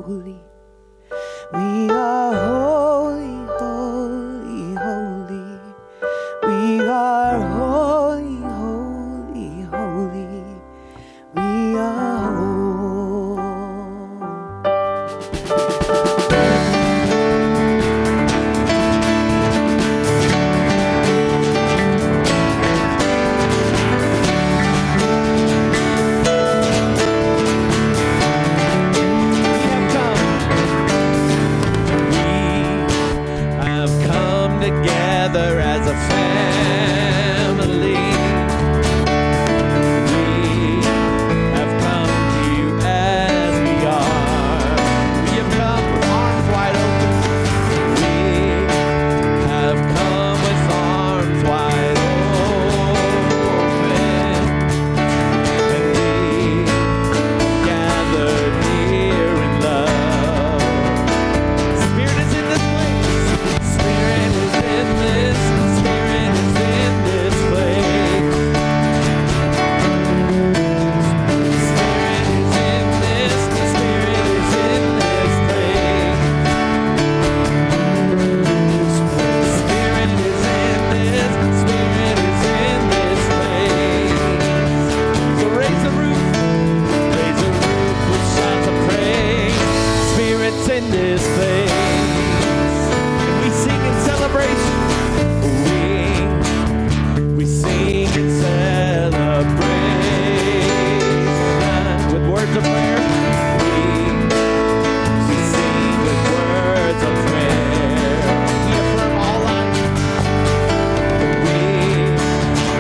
holy. We are holy, holy, holy. We are holy, holy, holy. We are holy. Together as a family, we have come to you as we are. We have come with arms wide open. We have come with arms wide open, and we gathered here in love. Spirit is in this place. Spirit is in this. Spirit is in this place. Spirit is in this. Spirit is in this place. Spirit is in this. Spirit is in this place. So raise the roof with shouts of praise. Spirit's in this place. And we sing in celebration. We sing in celebration with words of prayer. We sing with words of prayer. We affirm all life. We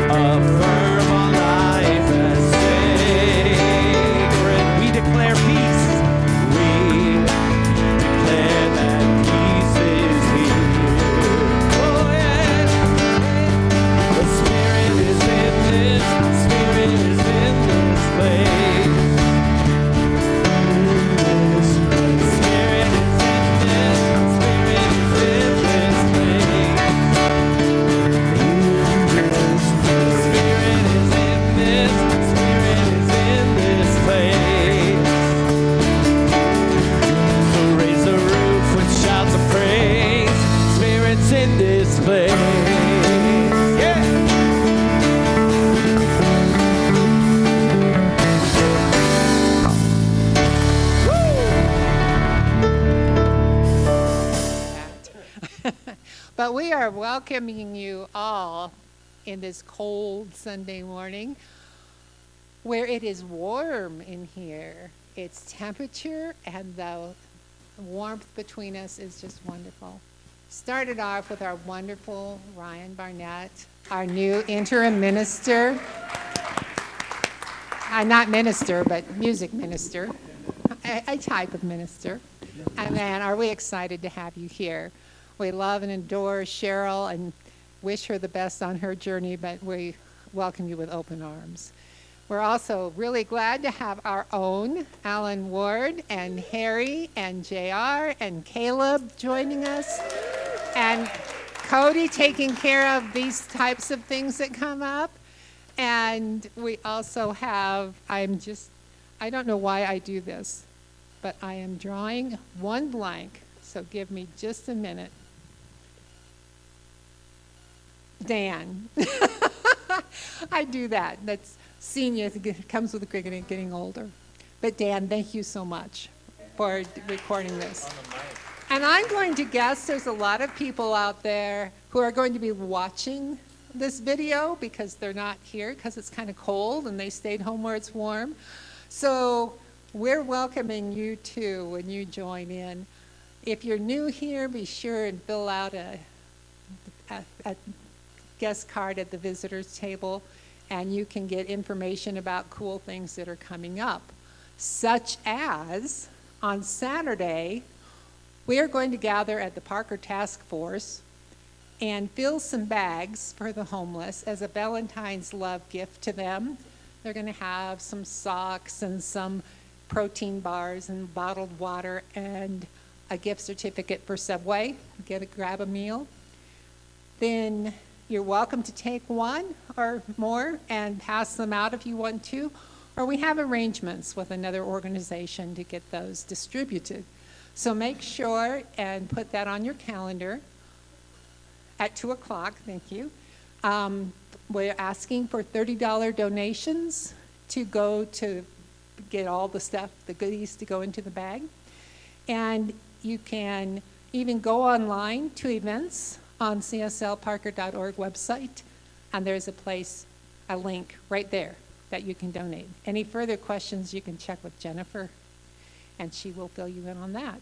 affirm all life as sacred. We declare peace. We declare that peace is here. Oh yeah. The Spirit is in this. Spirit is in this place. Spirit is in this. Spirit is in this place. Spirit is in this. Spirit is in this place. So raise the roof with shouts of praise. Spirit's in this place. Yeah. But we are welcoming you all in this cold Sunday morning where it is warm in here. Its temperature and the warmth between us is just wonderful. Started off with our wonderful Ryan Barnett, our new interim minister. Not minister, but music minister, a type of minister. And man, are we excited to have you here. We love and adore Cheryl and wish her the best on her journey, but we welcome you with open arms. We're also really glad to have our own Alan Ward and Harry and JR and Caleb joining us, and Cody taking care of these types of things that come up. And we also have, I don't know why I do this, but I am drawing one blank, so give me just a minute. Dan. I do that. That's senior, it comes with getting older. But Dan, thank you so much for recording this. And I'm going to guess there's a lot of people out there who are going to be watching this video because they're not here because it's kind of cold and they stayed home where it's warm. So we're welcoming you too when you join in. If you're new here, be sure and fill out a guest card at the visitors table, and you can get information about cool things that are coming up, such as on Saturday, we are going to gather at the Parker Task Force and fill some bags for the homeless as a Valentine's love gift to them. They're going to have some socks and some protein bars and bottled water and a gift certificate for Subway. Grab a meal. Then you're welcome to take one or more and pass them out if you want to. Or we have arrangements with another organization to get those distributed. So make sure and put that on your calendar at 2 o'clock. Thank you. We're asking for $30 donations to go to get all the stuff, the goodies to go into the bag. And you can even go online to events on cslparker.org website, and there's a link right there that you can donate. Any further questions, you can check with Jennifer, and she will fill you in on that.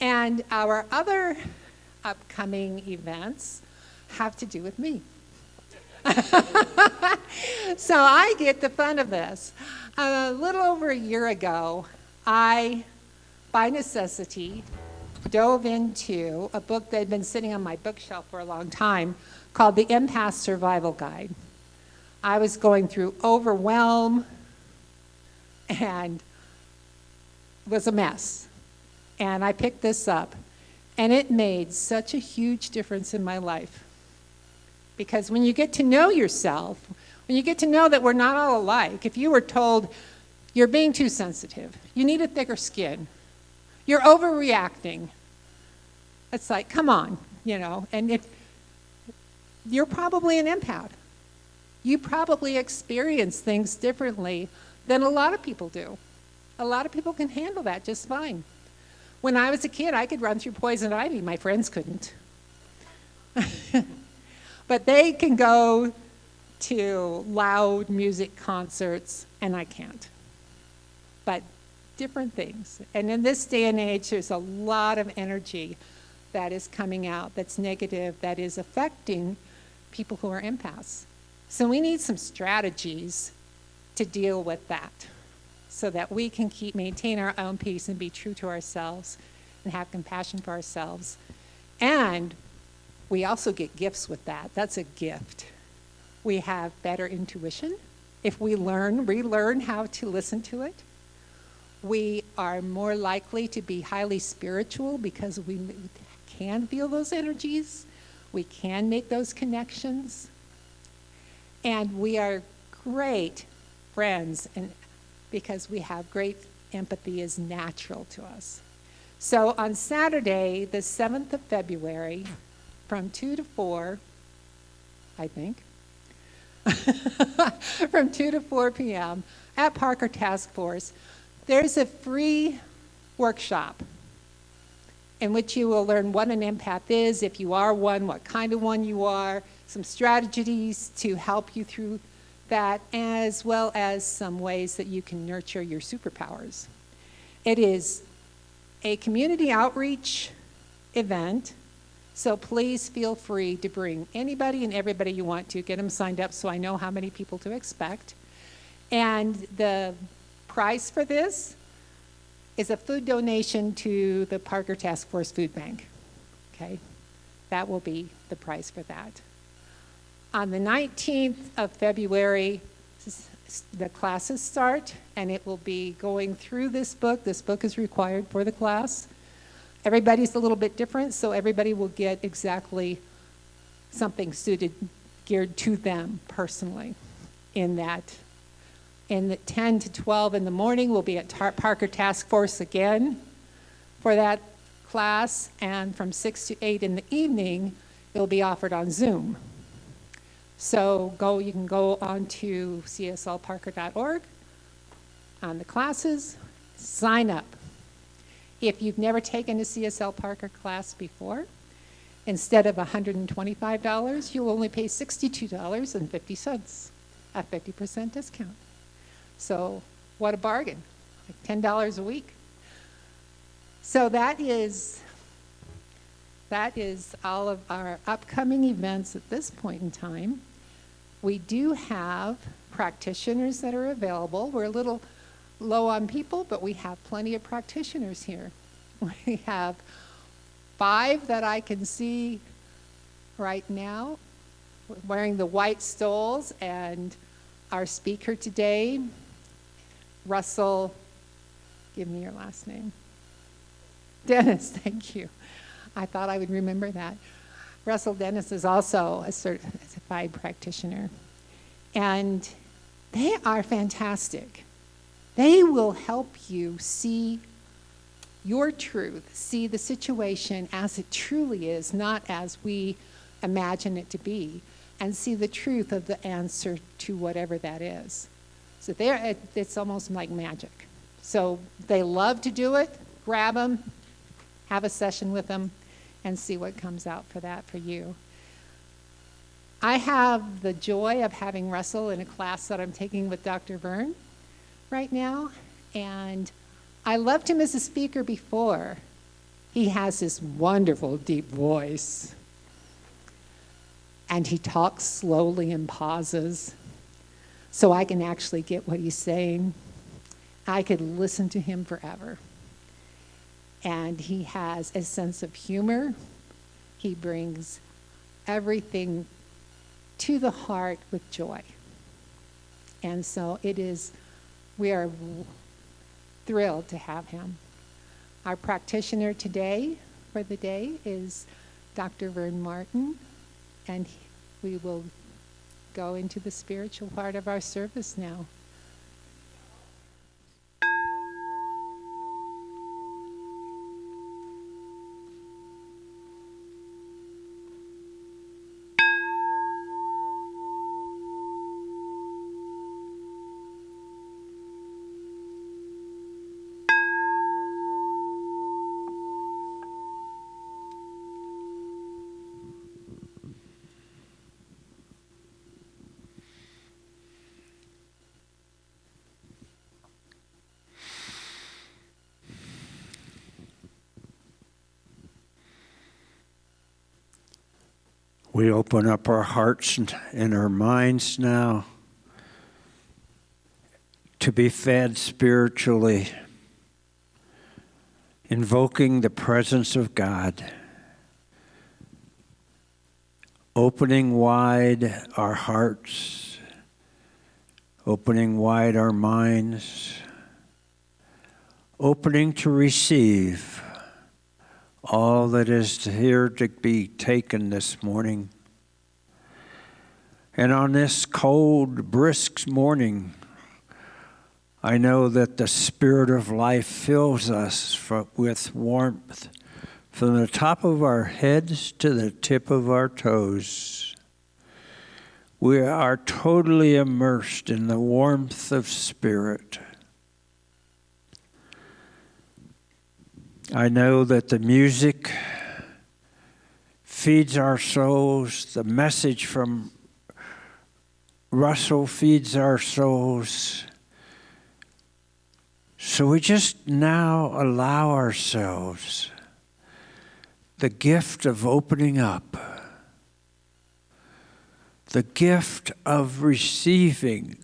And our other upcoming events have to do with me. So I get the fun of this. A little over a year ago, I, by necessity, dove into a book that had been sitting on my bookshelf for a long time called The Empath Survival Guide. I was going through overwhelm and was a mess. And I picked this up, and it made such a huge difference in my life. Because when you get to know yourself, when you get to know that we're not all alike, if you were told you're being too sensitive, you need a thicker skin, you're overreacting, it's like, come on, and if you're probably an empath. You probably experience things differently than a lot of people do. A lot of people can handle that just fine. When I was a kid, I could run through poison ivy. My friends couldn't. But they can go to loud music concerts, and I can't. But different things. And in this day and age, there's a lot of energy that is coming out that's negative, that is affecting people who are empaths. So we need some strategies to deal with that so that we can maintain our own peace and be true to ourselves and have compassion for ourselves. And we also get gifts with that. That's a gift. We have better intuition. If we relearn how to listen to it, we are more likely to be highly spiritual because we can feel those energies. We can make those connections. And we are great friends, and because we have great empathy is natural to us. So on Saturday, the 7th of February, from 2 to 4, I think, from 2 to 4 p.m. at Parker Task Force, there's a free workshop in which you will learn what an empath is, if you are one, what kind of one you are, some strategies to help you through that, as well as some ways that you can nurture your superpowers. It is a community outreach event, so please feel free to bring anybody and everybody you want to. Get them signed up so I know how many people to expect. And the price for this is a food donation to the Parker Task Force Food Bank. Okay? That will be the price for that. On the 19th of February, the classes start, and it will be going through this book. This book is required for the class. Everybody's a little bit different, so everybody will get exactly something geared to them personally. In the 10 to 12 in the morning, we'll be at Parker Task Force again for that class, and from 6 to 8 in the evening, it'll be offered on Zoom. So you can go on to cslparker.org on the classes, sign up. If you've never taken a CSL Parker class before, instead of $125, you'll only pay $62.50, a 50% discount. So what a bargain, like $10 a week. So that is all of our upcoming events at this point in time. We do have practitioners that are available. We're a little low on people, but we have plenty of practitioners here. We have 5 that I can see right now wearing the white stoles, and our speaker today, Russell, give me your last name. Dennis, thank you. I thought I would remember that. Russell Dennis is also a certified practitioner. And they are fantastic. They will help you see your truth, see the situation as it truly is, not as we imagine it to be, and see the truth of the answer to whatever that is. So it's almost like magic. So they love to do it. Grab them, have a session with them, and see what comes out for that for you. I have the joy of having Russell in a class that I'm taking with Dr. Vern right now, and I loved him as a speaker before. He has this wonderful deep voice, and he talks slowly and pauses, so I can actually get what he's saying. I could listen to him forever. And he has a sense of humor. He brings everything to the heart with joy. And so we are thrilled to have him. Our practitioner today, for the day, is Dr. Vern Martin, and we will go into the spiritual part of our service now. We open up our hearts and our minds now to be fed spiritually, invoking the presence of God, opening wide our hearts, opening wide our minds, opening to receive all that is here to be taken this morning. And on this cold, brisk morning, I know that the Spirit of life fills us with warmth from the top of our heads to the tip of our toes. We are totally immersed in the warmth of Spirit. I know that the music feeds our souls. The message from Russell feeds our souls. So we just now allow ourselves the gift of opening up, the gift of receiving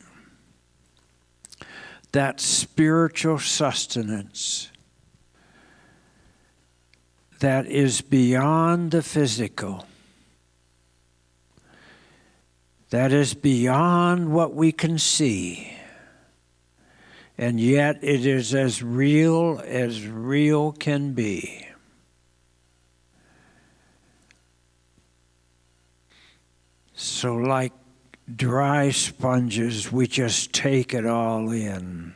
that spiritual sustenance that is beyond the physical, that is beyond what we can see, and yet it is as real can be. So like dry sponges, we just take it all in,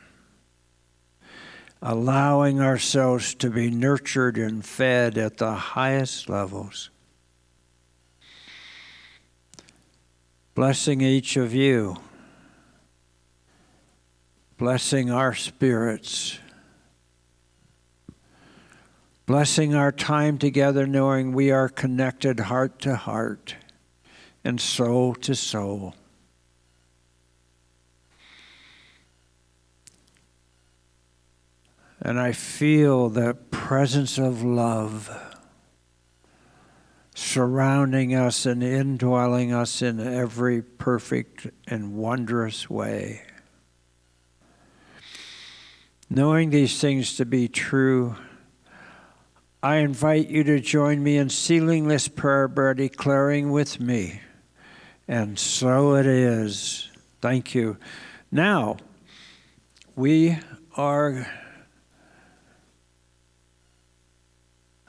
allowing ourselves to be nurtured and fed at the highest levels. Blessing each of you, blessing our spirits, blessing our time together, knowing we are connected heart to heart and soul to soul. And I feel the presence of love surrounding us and indwelling us in every perfect and wondrous way. Knowing these things to be true, I invite you to join me in sealing this prayer by declaring with me, and so it is. Thank you. Now,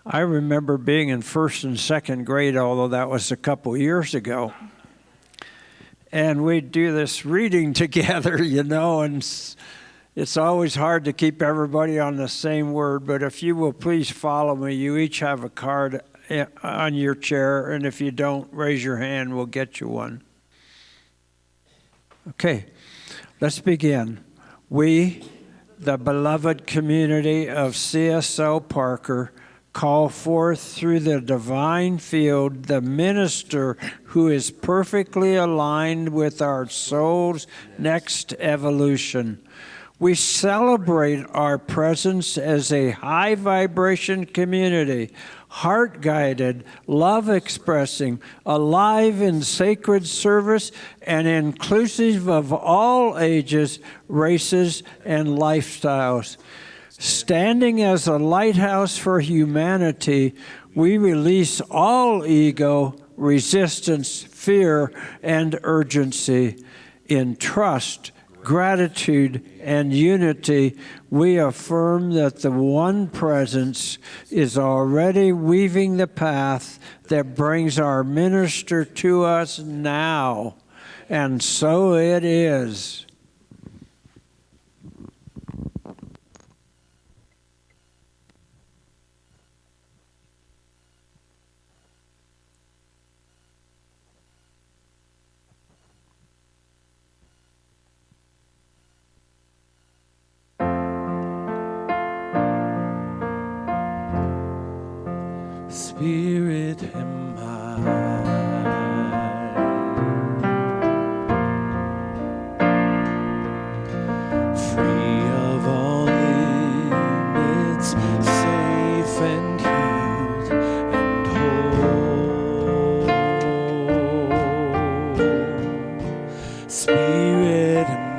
I remember being in first and second grade, although that was a couple years ago. And we'd do this reading together, and It's always hard to keep everybody on the same word, but if you will please follow me, you each have a card on your chair, and if you don't, raise your hand, we'll get you one. Okay, let's begin. We, the beloved community of CSL Parker, call forth through the divine field the minister who is perfectly aligned with our soul's next evolution. We celebrate our presence as a high vibration community, heart-guided, love-expressing, alive in sacred service, and inclusive of all ages, races, and lifestyles. Standing as a lighthouse for humanity, we release all ego, resistance, fear, and urgency. In trust, gratitude, and unity, we affirm that the one presence is already weaving the path that brings our minister to us now. And so it is. Spirit am I, free of all limits, safe and healed and whole. Spirit am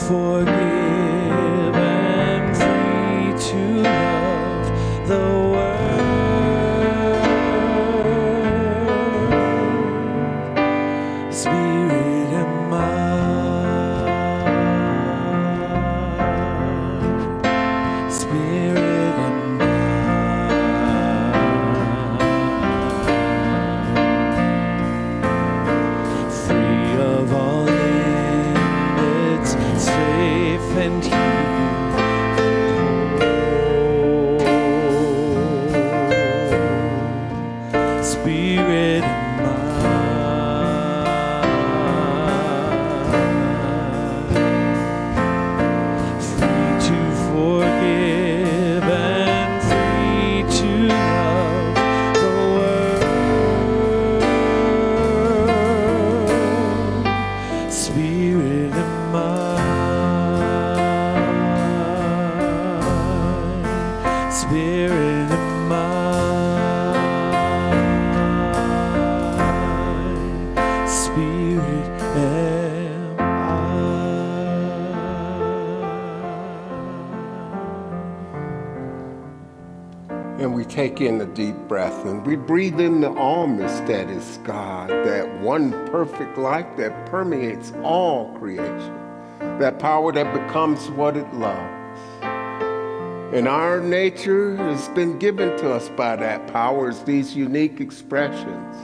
forgive and free to love the world. Spirit am I, Spirit am I, free of all safe and healed and whole. Spirit am I, free to forgive and free to love the world. Spirit am I, Spirit am I, Spirit am I. And we take in a deep breath and we breathe in the allness that is God, that one perfect life that permeates all creation, that power that becomes what it loves. And our nature has been given to us by that power as these unique expressions.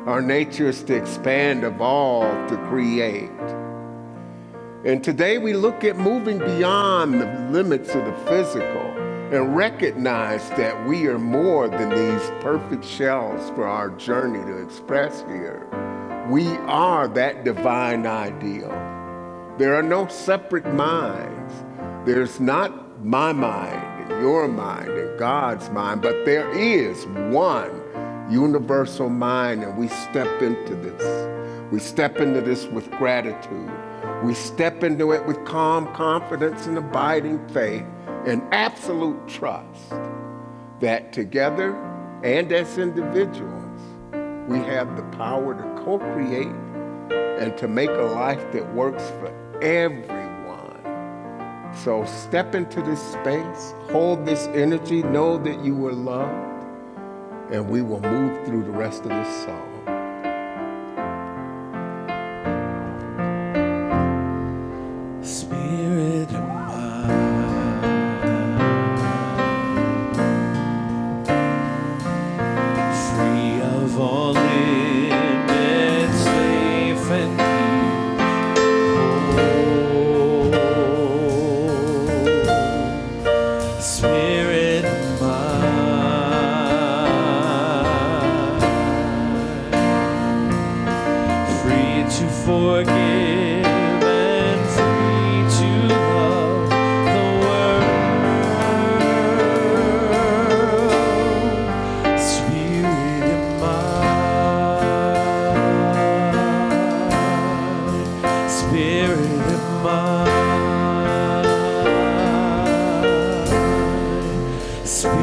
Our nature is to expand, evolve, to create. And today we look at moving beyond the limits of the physical and recognize that we are more than these perfect shells for our journey to express here. We are that divine ideal. There are no separate minds. There's not my mind and your mind and God's mind, but there is one universal mind, and we step into this. We step into this with gratitude. We step into it with calm confidence and abiding faith and absolute trust that together and as individuals, we have the power to co-create and to make a life that works for everyone. So step into this space, hold this energy, know that you are loved, and we will move through the rest of this song. Spirit am I, free of all forgive and free to love the world. Spirit in mind, Spirit in mind, Spirit in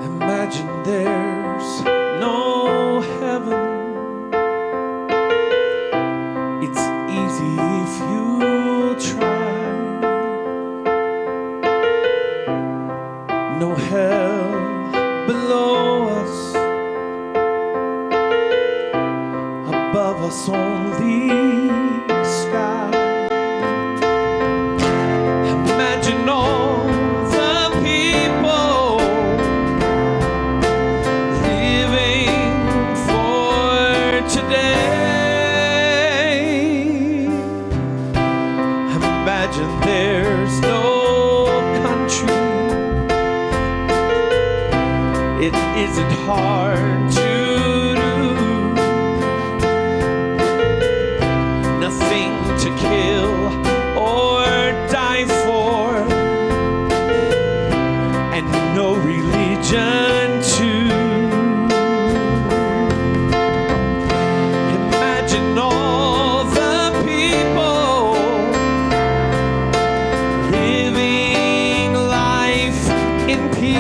Imagine there's no heaven. It's easy if you try. No hell below us, above us only sky. Imagine all the people living for today. Imagine there's no country. It isn't hard to do. Nothing to kill or die for, and no religion too. Imagine all the people living life in peace.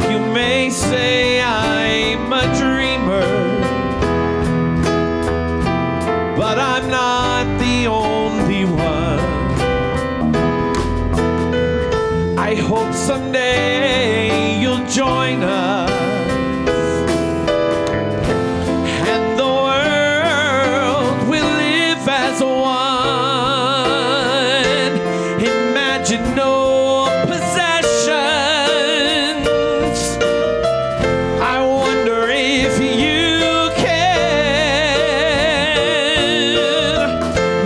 You may say I'm a dreamer, but I'm not the only one. I hope someday you'll join us, and the world will live as one. Imagine no possessions. I wonder if you can.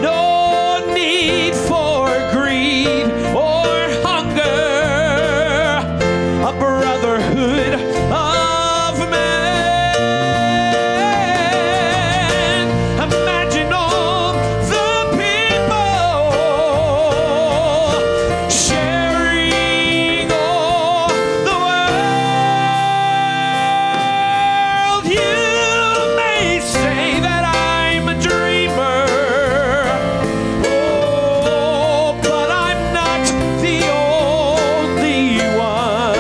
No need for greed or hunger. A brotherhood of men. Imagine all the people sharing all the world. You may say that I'm a dreamer, oh, but I'm not the only one.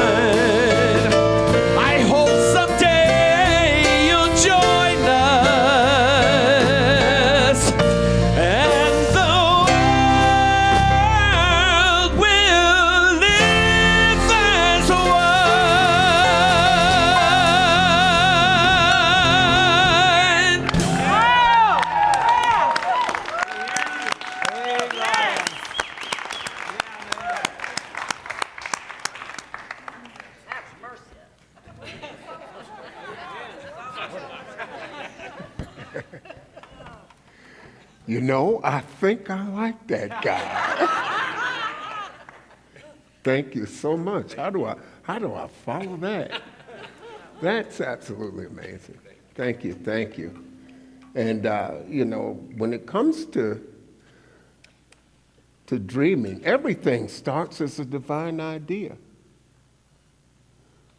I hope someday you'll join us, and the world will live as one. You know, I think I like that guy. Thank you so much. How do I follow that? That's absolutely amazing. Thank you, thank you. And you know, when it comes to dreaming, everything starts as a divine idea.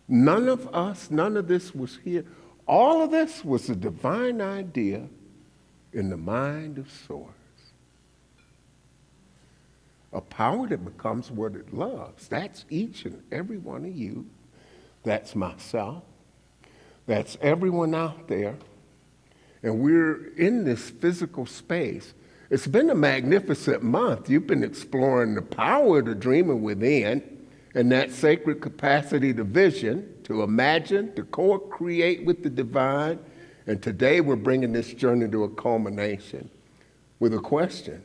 None of this was here. All of this was a divine idea in the mind of source. A power that becomes what it loves. That's each and every one of you. That's myself. That's everyone out there. And we're in this physical space. It's been a magnificent month. You've been exploring the power of the dreamer within And that sacred capacity to vision, to imagine, to co-create with the divine. And today we're bringing this journey to a culmination with a question.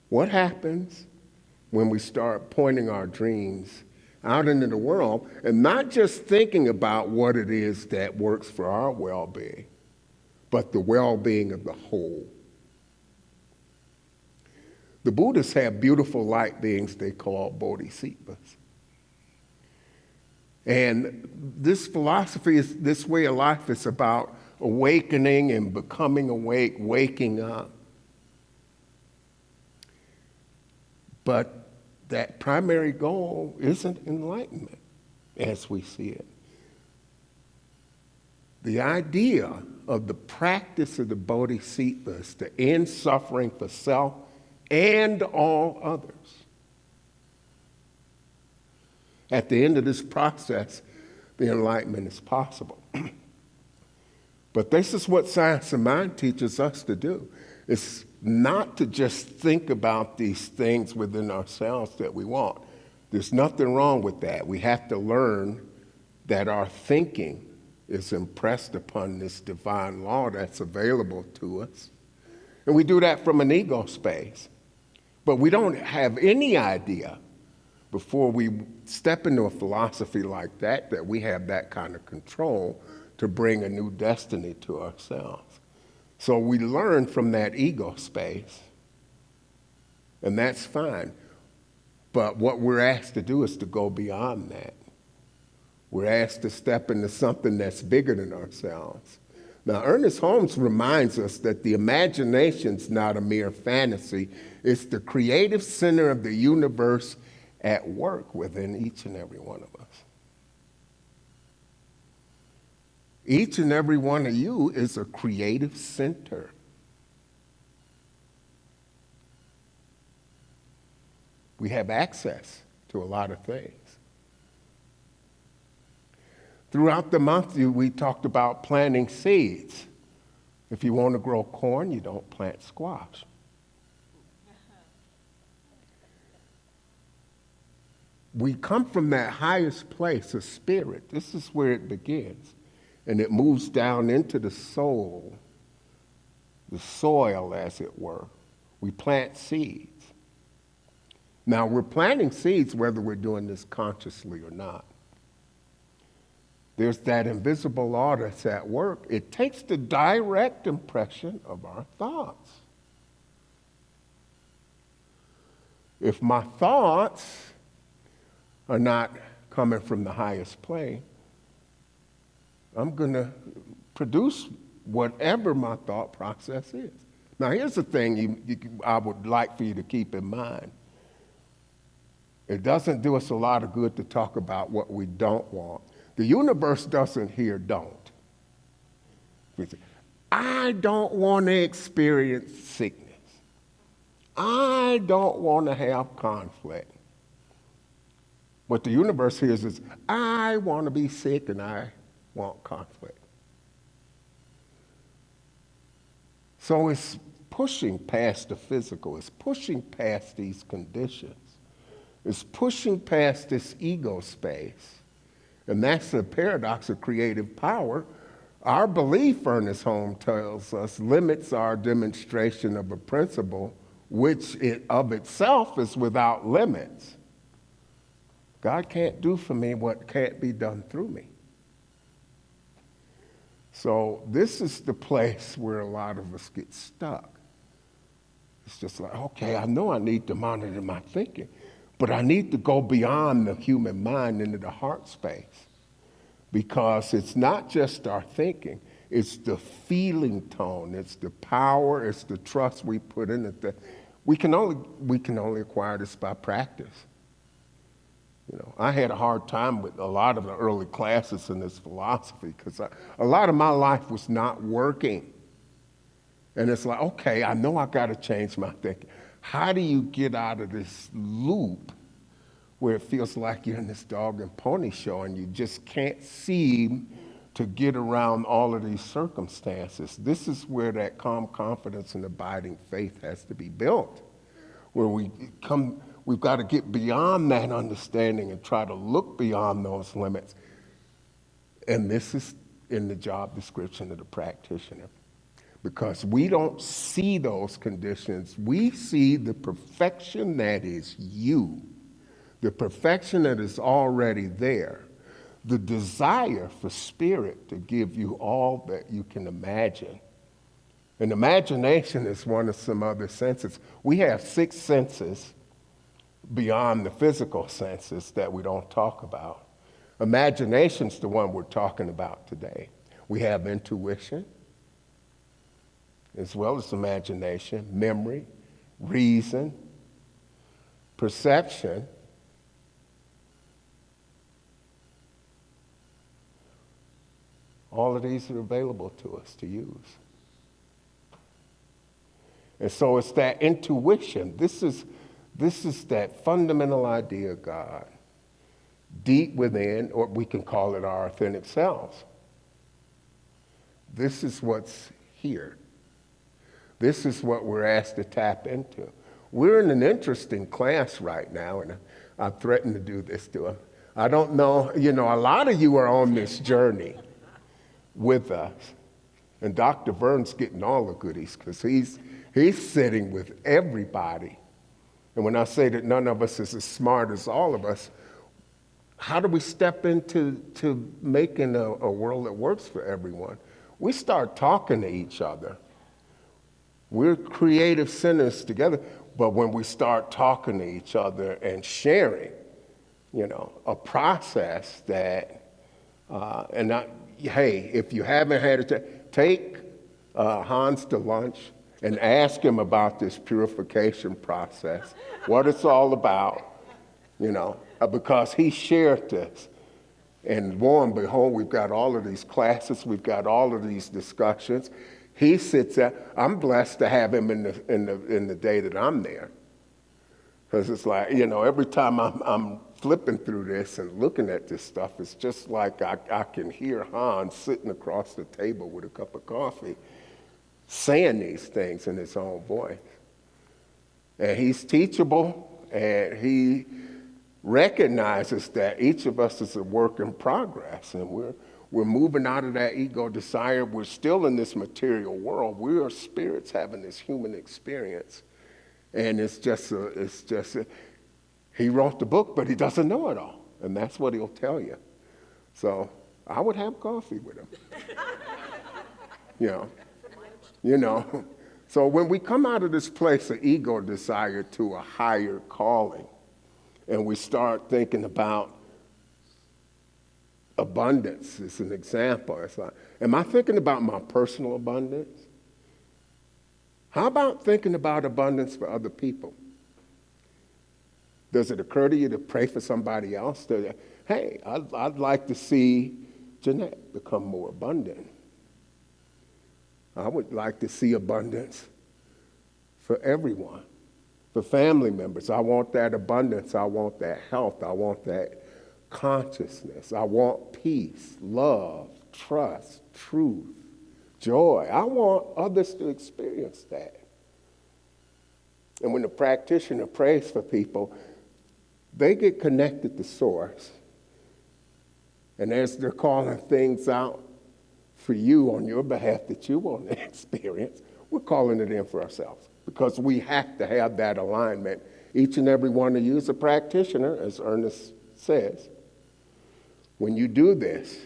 What happens when we start pointing our dreams out into the world and not just thinking about what it is that works for our well-being, but the well-being of the whole? The Buddhists have beautiful light beings they call bodhisattvas. And this philosophy, this way of life is about awakening and becoming awake, waking up. But that primary goal isn't enlightenment as we see it. The idea of the practice of the bodhisattvas to end suffering for self and all others. At the end of this process, the enlightenment is possible. But this is what Science of Mind teaches us to do. It's not to just think about these things within ourselves that we want. There's nothing wrong with that. We have to learn that our thinking is impressed upon this divine law that's available to us. And we do that from an ego space. But we don't have any idea before we step into a philosophy like that we have that kind of control to bring a new destiny to ourselves. So we learn from that ego space, and that's fine. But what we're asked to do is to go beyond that. We're asked to step into something that's bigger than ourselves. Now, Ernest Holmes reminds us that the imagination's not a mere fantasy. It's the creative center of the universe at work within each and every one of us. Each and every one of you is a creative center. We have access to a lot of things. Throughout the month, we talked about planting seeds. If you want to grow corn, you don't plant squash. We come from that highest place of spirit. This is where it begins. And it moves down into the soul, the soil, as it were. We plant seeds. Now, we're planting seeds whether we're doing this consciously or not. There's that invisible law that's at work. It takes the direct impression of our thoughts. If my thoughts are not coming from the highest plane, I'm going to produce whatever my thought process is. Now, here's the thing I would like for you to keep in mind. It doesn't do us a lot of good to talk about what we don't want. The universe doesn't hear don't. We say, I don't want to experience sickness. I don't want to have conflict. What the universe hears is, I want to be sick and I want conflict. So it's pushing past the physical. It's pushing past these conditions. It's pushing past this ego space. And that's the paradox of creative power. Our belief, Ernest Holmes tells us, limits our demonstration of a principle which of itself is without limits. God can't do for me what can't be done through me. So this is the place where a lot of us get stuck. It's just like, okay, I know I need to monitor my thinking, but I need to go beyond the human mind into the heart space, because it's not just our thinking, it's the feeling tone, it's the power, it's the trust we put in it. That we can only acquire this by practice. You know, I had a hard time with a lot of the early classes in this philosophy because a lot of my life was not working. And it's like, okay, I know I got to change my thinking. How do you get out of this loop where it feels like you're in this dog and pony show and you just can't seem to get around all of these circumstances? This is where that calm confidence and abiding faith has to be built, where we We've got to get beyond that understanding and try to look beyond those limits. And this is in the job description of the practitioner. Because we don't see those conditions. We see the perfection that is you, the perfection that is already there, the desire for Spirit to give you all that you can imagine. And imagination is one of some other senses. We have 6 senses beyond the physical senses that we don't talk about. Imagination's the one we're talking about today. We have intuition, as well as imagination, memory, reason, perception, all of these are available to us to use. And so it's that intuition. This is that fundamental idea of God, deep within, or we can call it our authentic selves. This is what's here. This is what we're asked to tap into. We're in an interesting class right now, and I threatened to do this to them. I don't know, a lot of you are on this journey with us. And Dr. Vern's getting all the goodies because he's sitting with everybody. And when I say that none of us is as smart as all of us, how do we step into making a world that works for everyone? We start talking to each other. We're creative sinners together, but when we start talking to each other and sharing, a process that, hey, if you haven't had it, take Hans to lunch and ask him about this purification process, what it's all about, because he shared this. And lo and behold, we've got all of these classes, we've got all of these discussions. He sits there. I'm blessed to have him in the day that I'm there, because it's like every time I'm flipping through this and looking at this stuff, it's just like I can hear Hans sitting across the table with a cup of coffee, saying these things in his own voice, and he's teachable, and he recognizes that each of us is a work in progress, and we're moving out of that ego desire. We're still in this material world. We are spirits having this human experience. And he wrote the book, but he doesn't know it all. And that's what he'll tell you. So I would have coffee with him. So when we come out of this place of ego desire to a higher calling, and we start thinking about abundance is an example. It's like, am I thinking about my personal abundance? How about thinking about abundance for other people? Does it occur to you to pray for somebody else? Hey, I'd like to see Jeanette become more abundant. I would like to see abundance for everyone, for family members. I want that abundance. I want that health. I want that consciousness. I want peace, love, trust, truth, joy. I want others to experience that. And when the practitioner prays for people, they get connected to Source. And as they're calling things out for you on your behalf that you want to experience, we're calling it in for ourselves, because we have to have that alignment. Each and every one of you is a practitioner, as Ernest says. When you do this,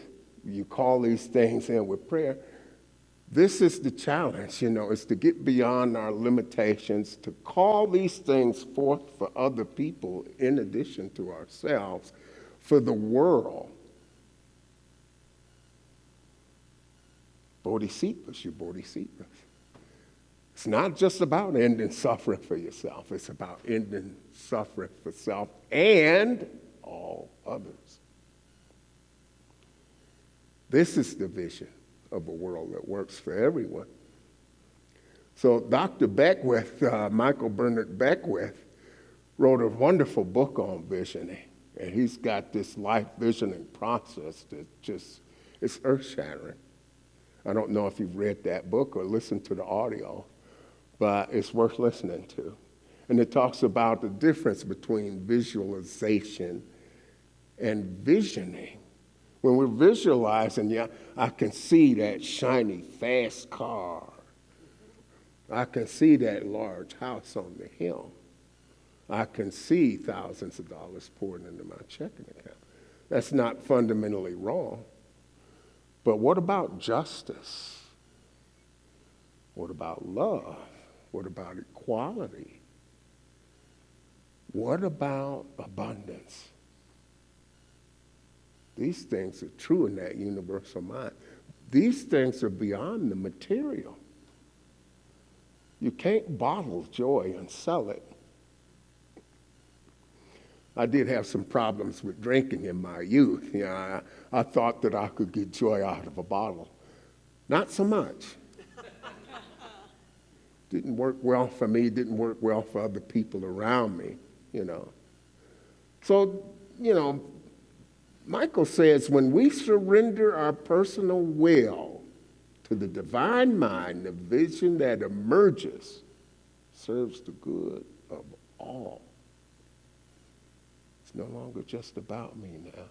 you call these things in with prayer. This is the challenge, is to get beyond our limitations, to call these things forth for other people in addition to ourselves, for the world. Bodhisattvas, you bodhisattvas. It's not just about ending suffering for yourself. It's about ending suffering for self and all others. This is the vision of a world that works for everyone. So Dr. Beckwith, Michael Bernard Beckwith, wrote a wonderful book on visioning. And he's got this life visioning process that it's earth-shattering. I don't know if you've read that book or listened to the audio, but it's worth listening to. And it talks about the difference between visualization and visioning. When we're visualizing, yeah, I can see that shiny, fast car. I can see that large house on the hill. I can see thousands of dollars pouring into my checking account. That's not fundamentally wrong. But what about justice? What about love? What about equality? What about abundance? These things are true in that universal mind. These things are beyond the material. You can't bottle joy and sell it. I did have some problems with drinking in my youth. You know, I thought that I could get joy out of a bottle. Not so much. Didn't work well for me, didn't work well for other people around me, you know. So, you know, Michael says, when we surrender our personal will to the divine mind, the vision that emerges serves the good of all. It's no longer just about me now.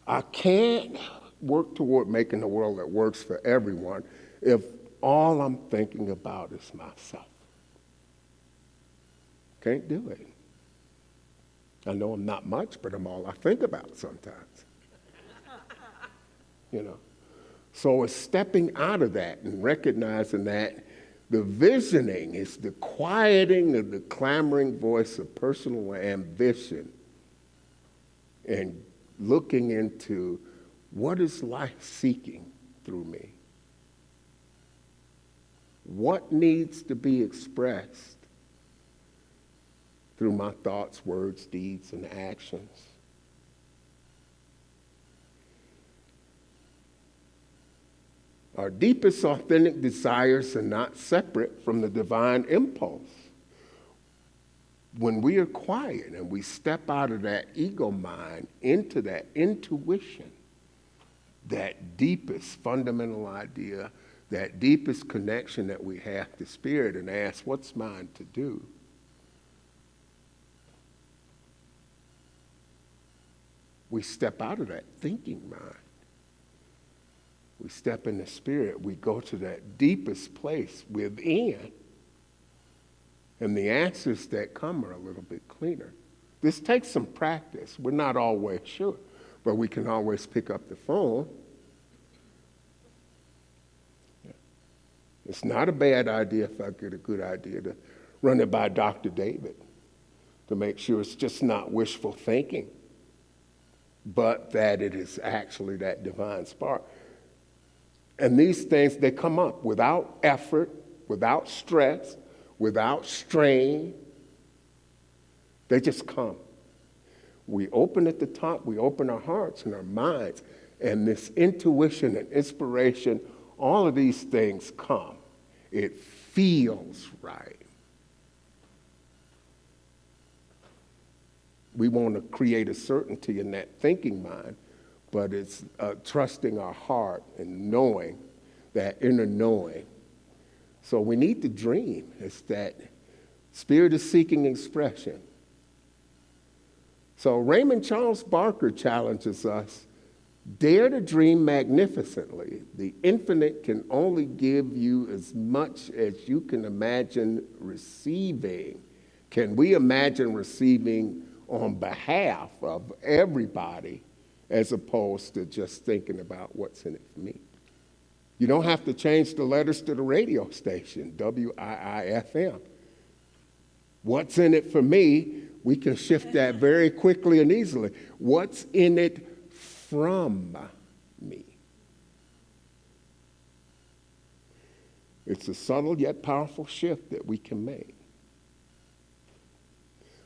I can't work toward making a world that works for everyone if all I'm thinking about is myself. Can't do it. I know I'm not much, but I'm all I think about sometimes. You know. So it's stepping out of that and recognizing that the visioning is the quieting of the clamoring voice of personal ambition and looking into what is life seeking through me? What needs to be expressed through my thoughts, words, deeds, and actions? Our deepest authentic desires are not separate from the divine impulse. When we are quiet and we step out of that ego mind into that intuition, that deepest fundamental idea, that deepest connection that we have to spirit, and ask, what's mine to do? We step out of that thinking mind. We step in the spirit. We go to that deepest place within. And the answers that come are a little bit cleaner. This takes some practice. We're not always sure, but we can always pick up the phone. It's not a bad idea if I get a good idea to run it by Dr. David to make sure it's just not wishful thinking, but that it is actually that divine spark. And these things, they come up without effort, without stress, without strain. They just come. We open at the top, we open our hearts and our minds, and this intuition and inspiration, all of these things come. It feels right. We want to create a certainty in that thinking mind, but it's trusting our heart and knowing, that inner knowing. So we need to dream. It's that spirit is seeking expression. So Raymond Charles Barker challenges us, dare to dream magnificently. The infinite can only give you as much as you can imagine receiving. Can we imagine receiving on behalf of everybody as opposed to just thinking about what's in it for me? You don't have to change the letters to the radio station, WIIFM. What's in it for me? We can shift that very quickly and easily. What's in it from me? It's a subtle yet powerful shift that we can make.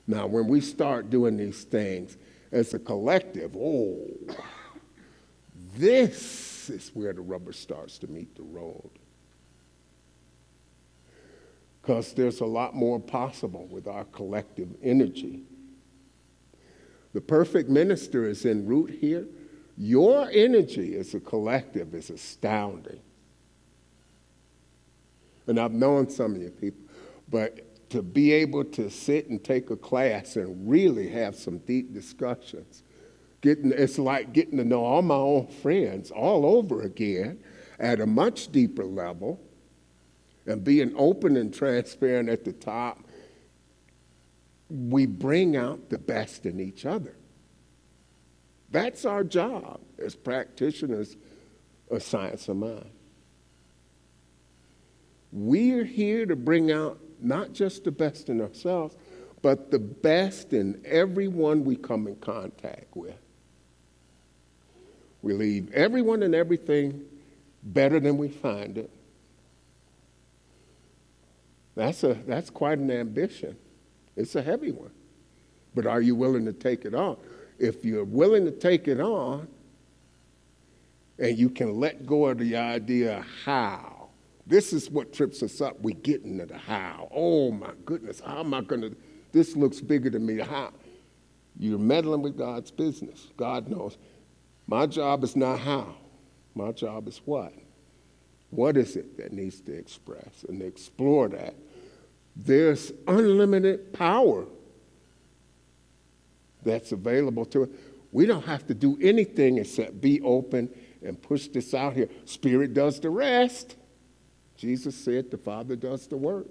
Now, when we start doing these things as a collective, this is where the rubber starts to meet the road. Because there's a lot more possible with our collective energy. The perfect minister is en route here. Your energy as a collective is astounding. And I've known some of you people, But to be able to sit and take a class and really have some deep discussions, it's like getting to know all my own friends all over again at a much deeper level, and being open and transparent at the top, we bring out the best in each other. That's our job as practitioners of science of mind. We're here to bring out not just the best in ourselves, but the best in everyone we come in contact with. We leave everyone and everything better than we find it. That's quite an ambition. It's a heavy one. But are you willing to take it on? If you're willing to take it on, and you can let go of the idea of how, this is what trips us up. We get into the how. Oh my goodness, how am I going to, this looks bigger than me. How? You're meddling with God's business. God knows. My job is not how. My job is what? What is it that needs to express and explore that? There's unlimited power that's available to us. We don't have to do anything except be open and push this out here. Spirit does the rest. Jesus said the Father does the work.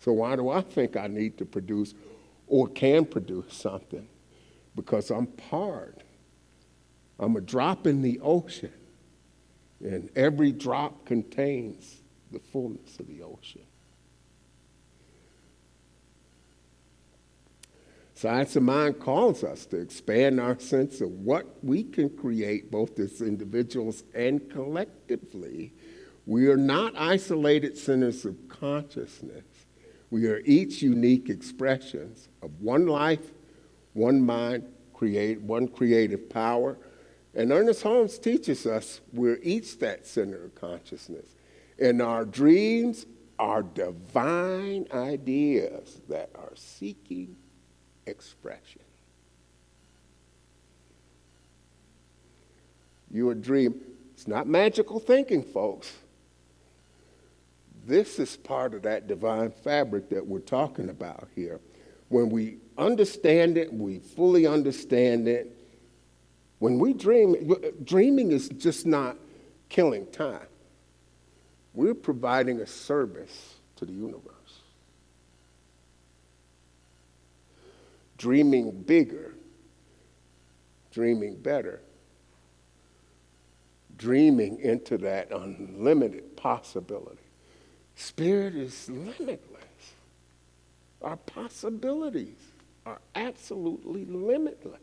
So why do I think I need to produce or can produce something? Because I'm part. I'm a drop in the ocean, and every drop contains the fullness of the ocean. Science of Mind calls us to expand our sense of what we can create both as individuals and collectively. We are not isolated centers of consciousness. We are each unique expressions of one life, one mind, one creative power. And Ernest Holmes teaches us we're each that center of consciousness. And our dreams are divine ideas that are seeking expression. Your dream, it's not magical thinking, folks. This is part of that divine fabric that we're talking about here. When we understand it, we fully understand it. When we dream, dreaming is just not killing time. We're providing a service to the universe. Dreaming bigger, dreaming better, dreaming into that unlimited possibility. Spirit is limitless. Our possibilities are absolutely limitless.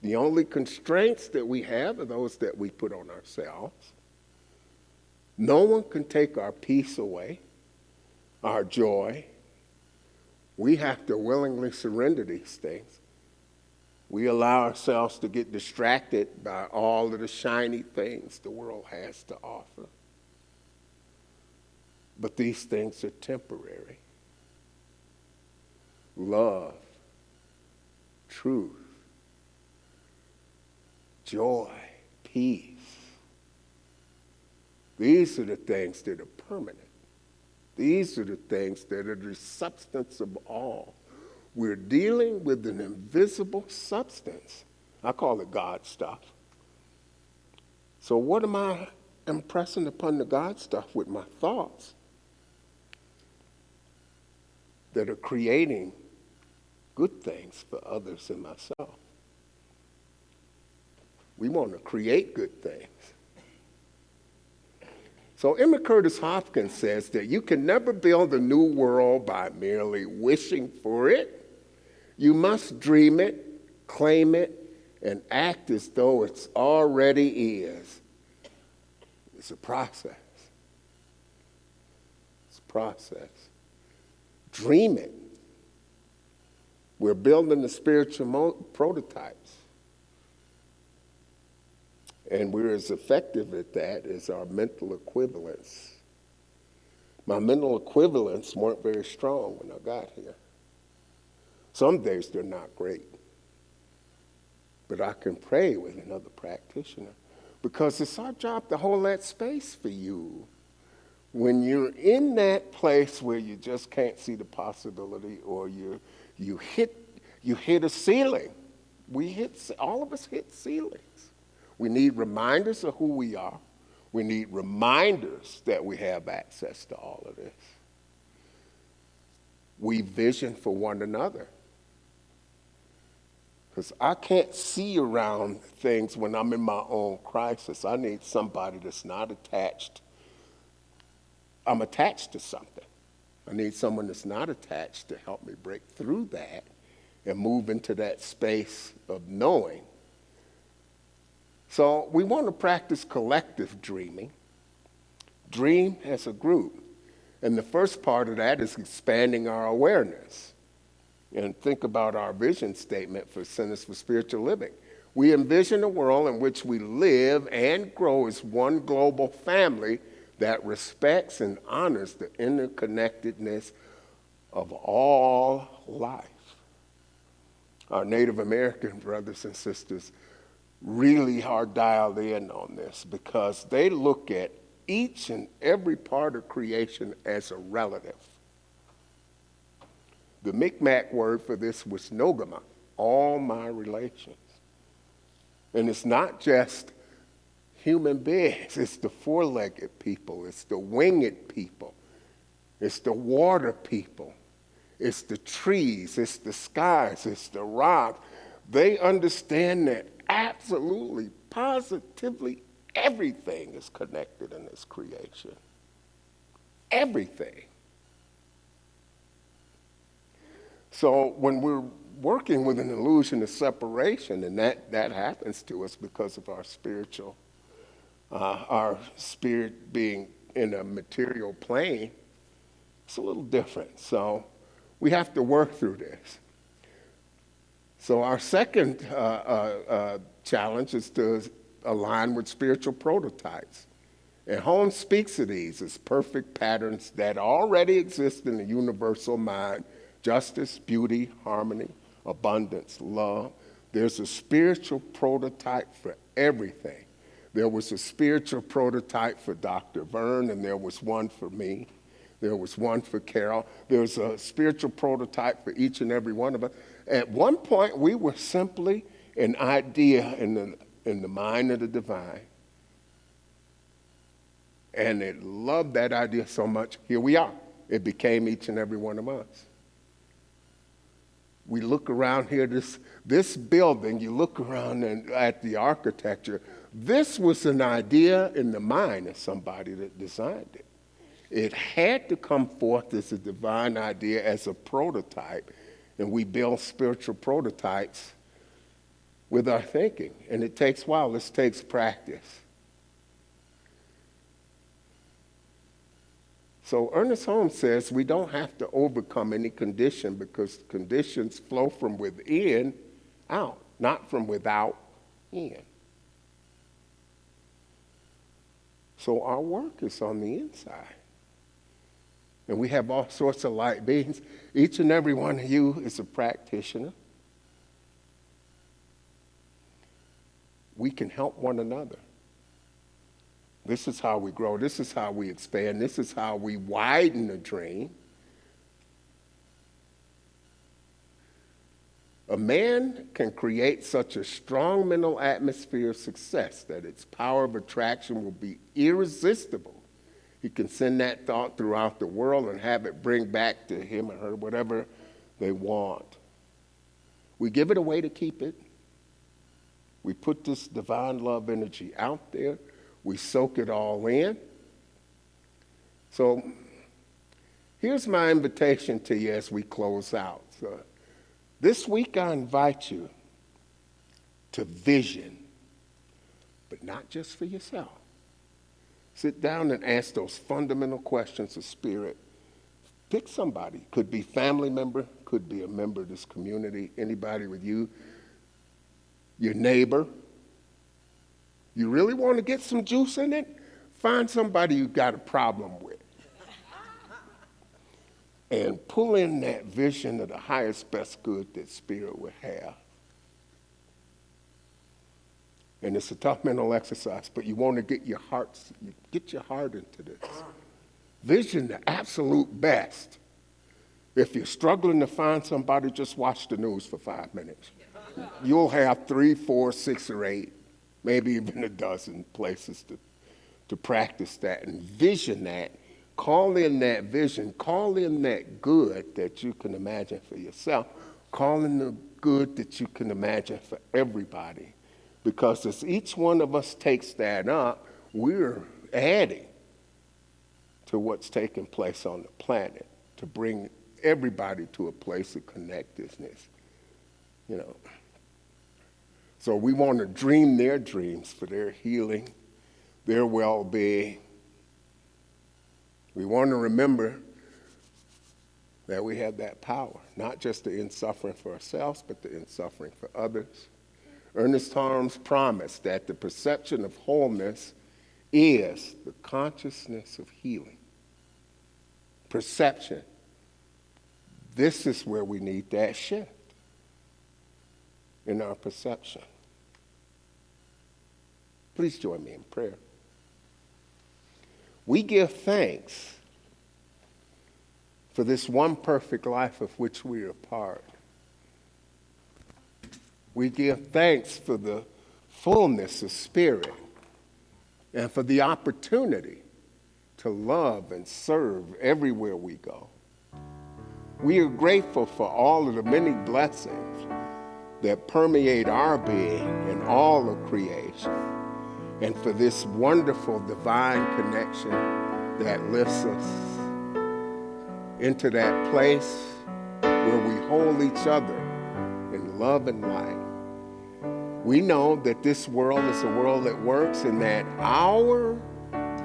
The only constraints that we have are those that we put on ourselves. No one can take our peace away, our joy. We have to willingly surrender these things. We allow ourselves to get distracted by all of the shiny things the world has to offer. But these things are temporary. Love, truth, joy, peace. These are the things that are permanent. These are the things that are the substance of all. We're dealing with an invisible substance. I call it God stuff. So what am I impressing upon the God stuff with my thoughts that are creating good things for others and myself? We want to create good things. So Emma Curtis Hopkins says that you can never build a new world by merely wishing for it. You must dream it, claim it, and act as though it's already is. It's a process. It's a process. Dream it. We're building the spiritual prototypes. And we're as effective at that as our mental equivalents. My mental equivalents weren't very strong when I got here. Some days they're not great. But I can pray with another practitioner because it's our job to hold that space for you When you're in that place where you just can't see the possibility, or you hit a ceiling. All of us hit ceilings. We need reminders of who we are. We need reminders that we have access to all of this. We vision for one another. Because I can't see around things when I'm in my own crisis. I need somebody that's not attached. I'm attached to something. I need someone that's not attached to help me break through that and move into that space of knowing. So we want to practice collective dreaming. Dream as a group. And the first part of that is expanding our awareness. And think about our vision statement for Centers for Spiritual Living. We envision a world in which we live and grow as one global family that respects and honors the interconnectedness of all life. Our Native American brothers and sisters really are dialed in on this because they look at each and every part of creation as a relative. The Mi'kmaq word for this was nogama, all my relations. And it's not just human beings, it's the four-legged people, it's the winged people, it's the water people, it's the trees, it's the skies, it's the rocks. They understand that absolutely, positively, everything is connected in this creation. Everything. So when we're working with an illusion of separation, and that happens to us because of our spirit being in a material plane, it's a little different. So we have to work through this. So our second challenge is to align with spiritual prototypes. And Holmes speaks of these as perfect patterns that already exist in the universal mind: justice, beauty, harmony, abundance, love. There's a spiritual prototype for everything. There was a spiritual prototype for Dr. Vern, and there was one for me. There was one for Carol. There's a spiritual prototype for each and every one of us. At one point, we were simply an idea in the mind of the divine. And it loved that idea so much. Here we are. It became each and every one of us. We look around here, this building, you look around at the architecture. This was an idea in the mind of somebody that designed it. It had to come forth as a divine idea, as a prototype. And we build spiritual prototypes with our thinking. And it takes a while. This takes practice. So Ernest Holmes says we don't have to overcome any condition because conditions flow from within out, not from without in. So our work is on the inside. And we have all sorts of light beings. Each and every one of you is a practitioner. We can help one another. This is how we grow. This is how we expand. This is how we widen the dream. A man can create such a strong mental atmosphere of success that its power of attraction will be irresistible. He can send that thought throughout the world and have it bring back to him or her whatever they want. We give it away to keep it. We put this divine love energy out there. We soak it all in. So here's my invitation to you as we close out. So this week I invite you to vision, but not just for yourself. Sit down and ask those fundamental questions of spirit. Pick somebody. Could be family member, could be a member of this community, anybody with you, your neighbor. You really want to get some juice in it? Find somebody you got a problem with. And pull in that vision of the highest, best good that spirit would have. And it's a tough mental exercise, but you want to get your heart into this. Vision the absolute best. If you're struggling to find somebody, just watch the news for 5 minutes. You'll have 3, 4, 6, or 8, maybe even a dozen places to practice that and vision that. Call in that vision. Call in that good that you can imagine for yourself. Call in the good that you can imagine for everybody. Because as each one of us takes that up, we're adding to what's taking place on the planet to bring everybody to a place of connectedness. You know. So we want to dream their dreams for their healing, their well-being. We want to remember that we have that power, not just to end suffering for ourselves, but to end suffering for others. Ernest Harms promised that the perception of wholeness is the consciousness of healing. Perception. This is where we need that shift in our perception. Please join me in prayer. We give thanks for this one perfect life of which we are a part. We give thanks for the fullness of spirit and for the opportunity to love and serve everywhere we go. We are grateful for all of the many blessings that permeate our being and all of creation, and for this wonderful divine connection that lifts us into that place where we hold each other in love and light. We know that this world is a world that works, and that our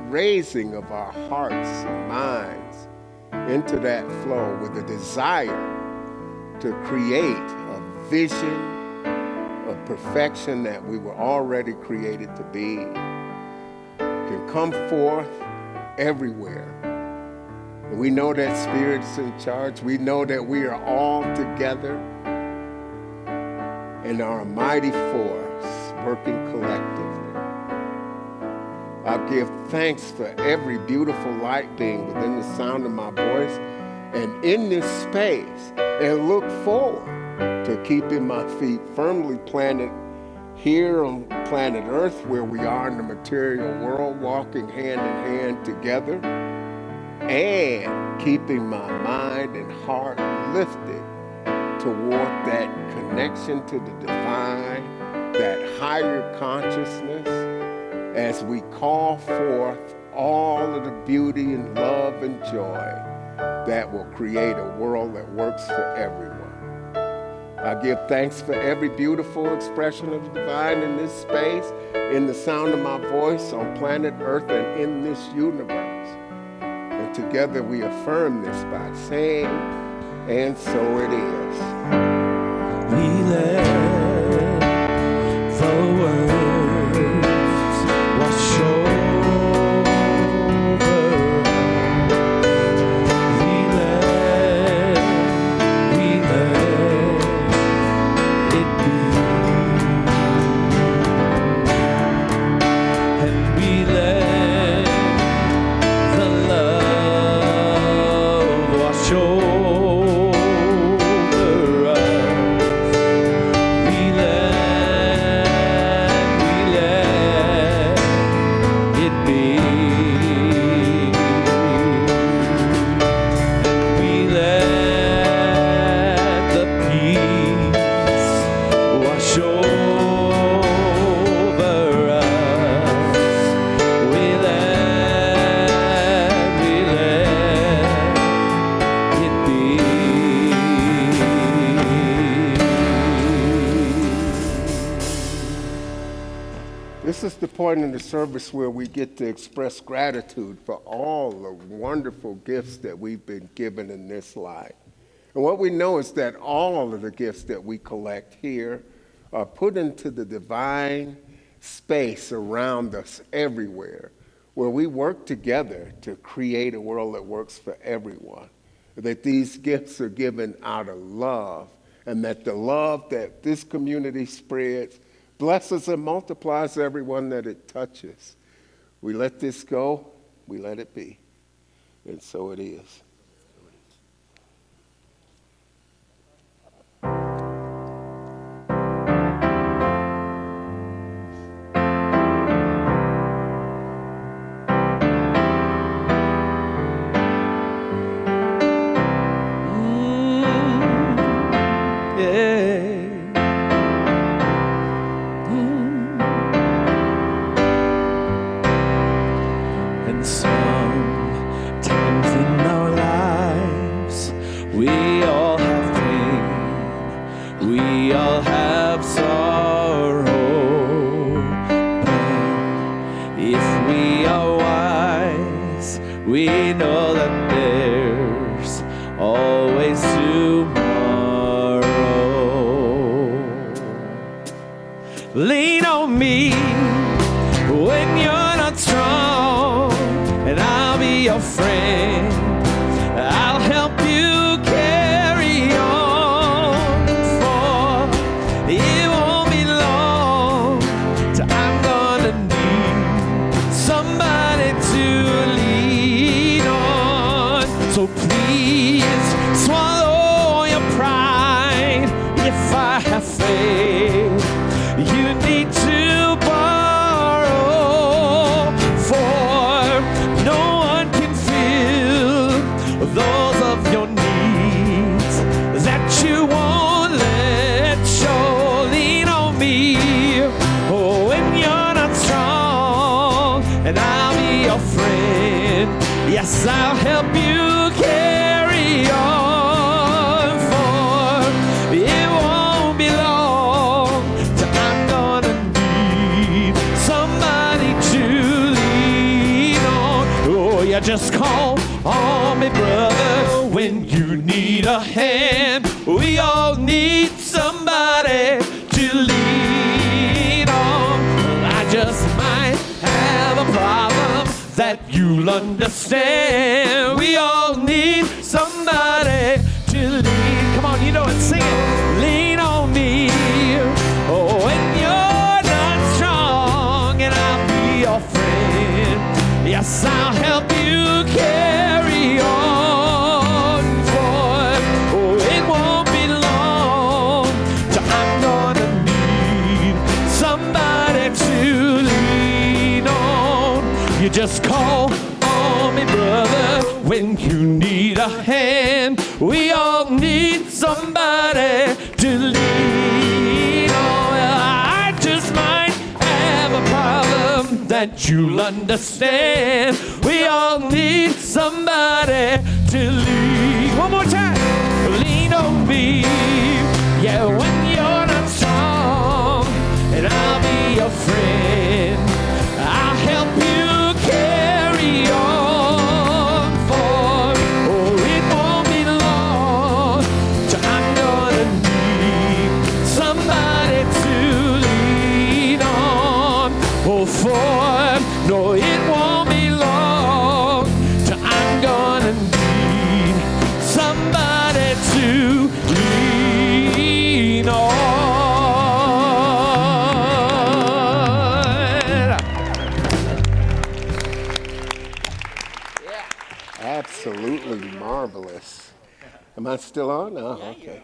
raising of our hearts and minds into that flow with a desire to create a vision of perfection that we were already created to be can come forth everywhere. And we know that Spirit's in charge. We know that we are all together in our mighty force working collectively. I give thanks for every beautiful light being within the sound of my voice and in this space, and look forward to keeping my feet firmly planted here on planet Earth, where we are in the material world, walking hand in hand together, and keeping my mind and heart lifted toward that connection to the divine, that higher consciousness, as we call forth all of the beauty and love and joy that will create a world that works for everyone. I give thanks for every beautiful expression of the divine in this space, in the sound of my voice on planet Earth and in this universe. And together we affirm this by saying, and so it is. We let the words wash over. We let it be. And we let the love wash over. This is the point in the service where we get to express gratitude for all the wonderful gifts that we've been given in this life. And what we know is that all of the gifts that we collect here are put into the divine space around us everywhere, where we work together to create a world that works for everyone. That these gifts are given out of love, and that the love that this community spreads blesses and multiplies everyone that it touches. We let this go, we let it be. And so it is. And sometimes in our lives, we all have pain, we all have sorrow. But if we are wise, we know that there's always tomorrow. Lean on me when you're not strong, and I'll be your friend. I'll help you carry on, for it won't be long till I'm gonna need somebody to lean on. So please swallow your pride if I have faith. You need to borrow, for no one can fill those of your needs that you won't let show. Lean on me when you're not strong, and I'll be your friend. Yes, I'll help you carry on, for it won't be long till I'm gonna need somebody to lean on. Oh, you just call on me, brother, when you need a hand. We all need somebody to lean on. I just might have a problem that you'll understand. We all need somebody to lean. Come on, you know it, sing it. Lean on me when you're not strong, and I'll be your friend. Yes, I'll help you carry on, for it won't be long till I'm gonna need somebody to lean on. You just call on me, brother, when you need a hand. We all need somebody to lean on. Well, I just might have a problem that you'll understand. We all need somebody to lean. One more time. Lean on me, yeah, when you're not strong, and I'll be your friend. I'll help you carry on, for it won't be long till I'm gonna need somebody to lean on. Oh, for no, it won't be long till I'm gonna need somebody to lean on. Absolutely marvelous. Am I still on? Oh, okay.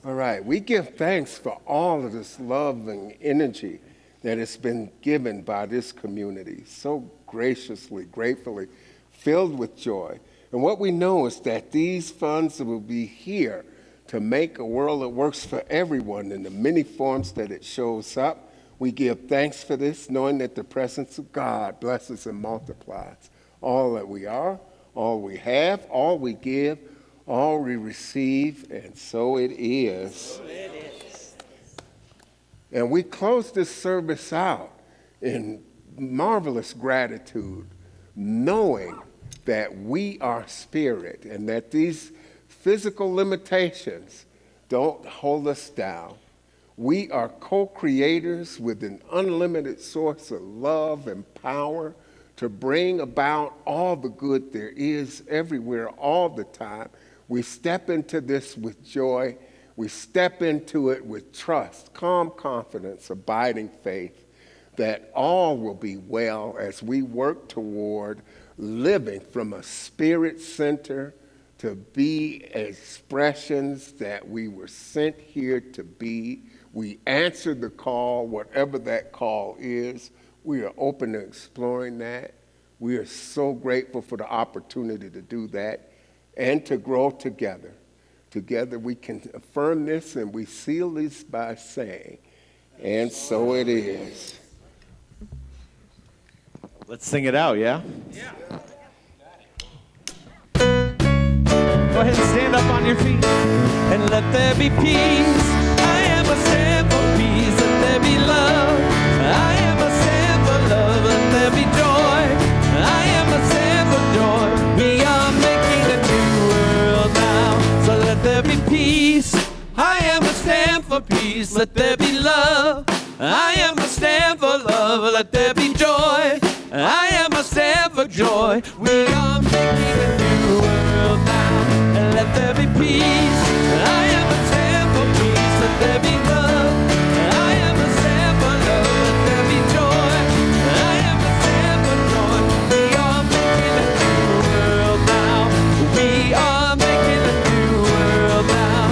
All right. We give thanks for all of this love and energy that has been given by this community, so graciously, gratefully, filled with joy. And what we know is that these funds will be here to make a world that works for everyone in the many forms that it shows up. We give thanks for this, knowing that the presence of God blesses and multiplies all that we are, all we have, all we give, all we receive, and so it is. So it is. And we close this service out in marvelous gratitude, knowing that we are spirit and that these physical limitations don't hold us down. We are co-creators with an unlimited source of love and power to bring about all the good there is everywhere all the time. We step into this with joy. We step into it with trust, calm confidence, abiding faith, that all will be well as we work toward living from a spirit center to be expressions that we were sent here to be. We answer the call, whatever that call is. We are open to exploring that. We are so grateful for the opportunity to do that and to grow together. Together we can affirm this, and we seal this by saying, and so it is. Let's sing it out, yeah? Yeah. Go ahead and stand up on your feet. And let there be peace. I am a stand for peace. Let there be love. I am a stand for love. Let there be joy. I am a stand for joy. We are making a new world now. So let there be peace. I am a stand for peace. Let there be love. I am a stand for love. Let there be joy. I am a stand for joy. We are making a new world now. And let there be peace. I am a stand for peace. Let there be love. I am a stand for love. Let there be joy. I am a stand for joy. We are making a new world now. We are making a new world now.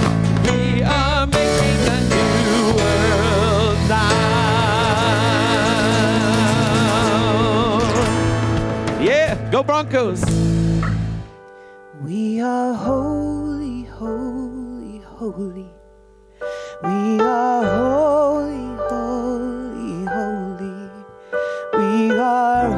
We are making a new world now. Yeah, go Broncos. We are holy, holy, holy. We are holy, holy, holy. We are